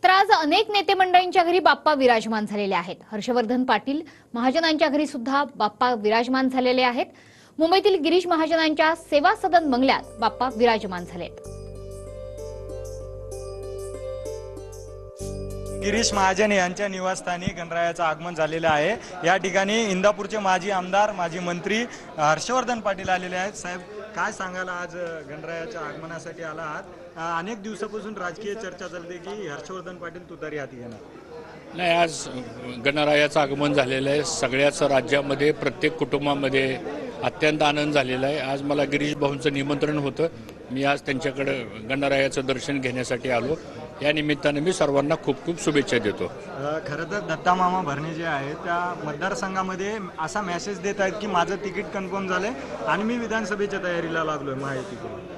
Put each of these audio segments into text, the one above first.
तर आज अनेक नेते मंडळींच्या घरी बाप्पा विराजमान झालेले आहेत। हर्षवर्धन पाटील महाजनांच्या घरी सुद्धा बाप्पा विराजमान झालेले आहेत। मुंबईतील गिरीश महाजनांच्या सेवा सदन बंगल्यात बाप्पा विराजमान झालेत। गिरीश महाजन यांच्या निवासस्थानी गणरायाचं आगमन झालेलं आहे। या ठिकाणी इंदापूरचे माजी आमदार माजी मंत्री हर्षवर्धन पाटील आलेले आहेत। साहेब, काय सांगाल, आज गणरायाच्या आगमनासाठी आला आहात? अनेक दिवसापासून राजकीय चर्चा चालते की हर्षवर्धन पाटील तुतारी हाती घेणार। नाही, आज गणरायाचं आगमन झालेलं आहे। सगळ्याच राज्यामध्ये प्रत्येक कुटुंबामध्ये अत्यंत आनंद झालेला आहे। आज मला गिरीश भाऊंचं निमंत्रण होतं। मी आज त्यांच्याकडे गणरायाचं दर्शन घेण्यासाठी आलो। या निमित्ताने मी सर्वांना खूप खूप शुभेच्छा देतो। खरं तर दत्ता मामा भरणे जे आहेत त्या मतदारसंघामध्ये असा मेसेज देत आहेत की माझं तिकीट कन्फर्म झालंय आणि मी विधानसभेच्या तयारीला लागलोय महायुतीकडून।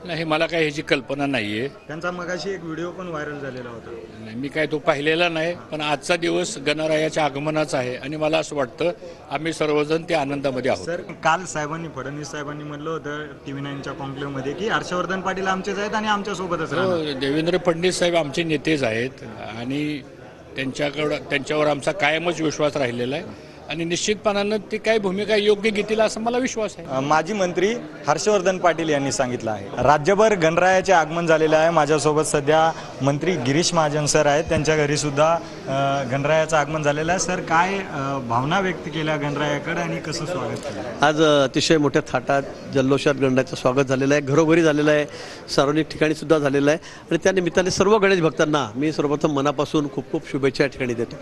नाही, मला काय ह्याची कल्पना नाही आहे। त्यांचा मगाशी एक व्हिडिओ पण व्हायरल झालेला होता। नाही, मी काय तो पाहिलेला नाही, पण आजचा दिवस गणरायाच्या आगमनाचा आहे आणि मला असं वाटतं आम्ही सर्वजण त्या आनंदामध्ये आहोत। सर, काल फडणवीस साहेबांनी म्हणलं होतं TV9च्या कॉन्क्लेव्हमध्ये की हर्षवर्धन पाटील आमचेच आहेत आणि आमच्या सोबतच राहणार। देवेंद्र फडणवीस साहेब आमचे नेतेच आहेत आणि त्यांच्यावर आमचा कायमच विश्वास राहिलेला आहे आणि निश्चितपणानं ते काय भूमिका योग्य घेतील असं मला विश्वास आहे। माजी मंत्री हर्षवर्धन पाटील यांनी सांगितलं आहे। राज्यभर गणरायाचे आगमन झालेलं आहे। माझ्यासोबत सध्या मंत्री गिरीश महाजन सर आहेत, त्यांच्या घरी सुद्धा गणरायाचं आगमन झालेलं आहे। सर, काय भावना व्यक्त केल्या गणरायाकडे आणि कसं स्वागत केलं? आज अतिशय मोठ्या थाटात जल्लोषात गणरायाचं स्वागत झालेलं आहे। घरोघरी झालेलं आहे, सार्वजनिक ठिकाणी सुद्धा झालेलं आहे आणि त्या निमित्ताने सर्व गणेश भक्तांना मी सर्वप्रथम मनापासून खूप खूप शुभेच्छा या ठिकाणी देतो।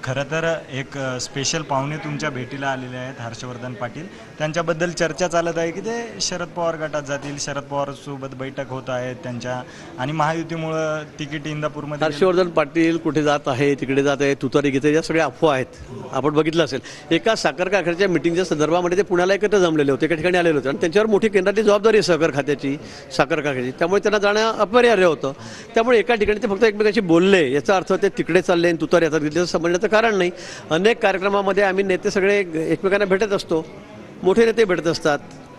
खरं तर एक स्पेशल पाहुणे तुमच्या भेटीला आलेले आहेत, हर्षवर्धन पाटील। त्यांच्याबद्दल चर्चा चालत आहे की ते शरद पवार गटात जातील, शरद पवार सोबत बैठक होत आहेत त्यांच्या आणि महायुतीमुळं तिकीट इंदापूरमध्ये। हर्षवर्धन पाटील कुठे जात आहे, तिकडे जात आहे, तुतारी घेते, या सगळ्या अफवा आहेत। आपण बघितलं असेल, एका साखर कारखान्याच्या मिटिंगच्या संदर्भामध्ये ते पुण्याला एकत्र जमलेले होते, एका ठिकाणी आलेले होते आणि त्यांच्यावर मोठी केंद्राची जबाबदारी आहे साखर खात्याची, साखर कारखान्याची, त्यामुळे त्यांना जाणं अपरिहार्य होतं। त्यामुळे एका ठिकाणी ते फक्त एकमेकांशी बोलले, याचा अर्थ ते तिकडे चालले आणि तुतारी हातात घेतल्याचं समजण्याचं कारण नाही। अनेक कार्यक्रमामध्ये आम्ही नेते सगळे एकमेकांना भेटत असतो, मोठे नेते भेटत असतात,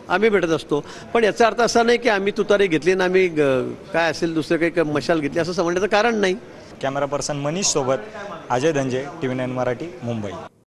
आम्ही भेटत असतो, पण याचा अर्थ असा नाही की आम्ही तुतारी घेतली आणि आम्ही काय असेल दुसरं काही मशाल घेतली असं समजण्याचं कारण नाही। कॅमेरा पर्सन मनीष सोबत अजय धंजे, TV9 मराठी, मुंबई।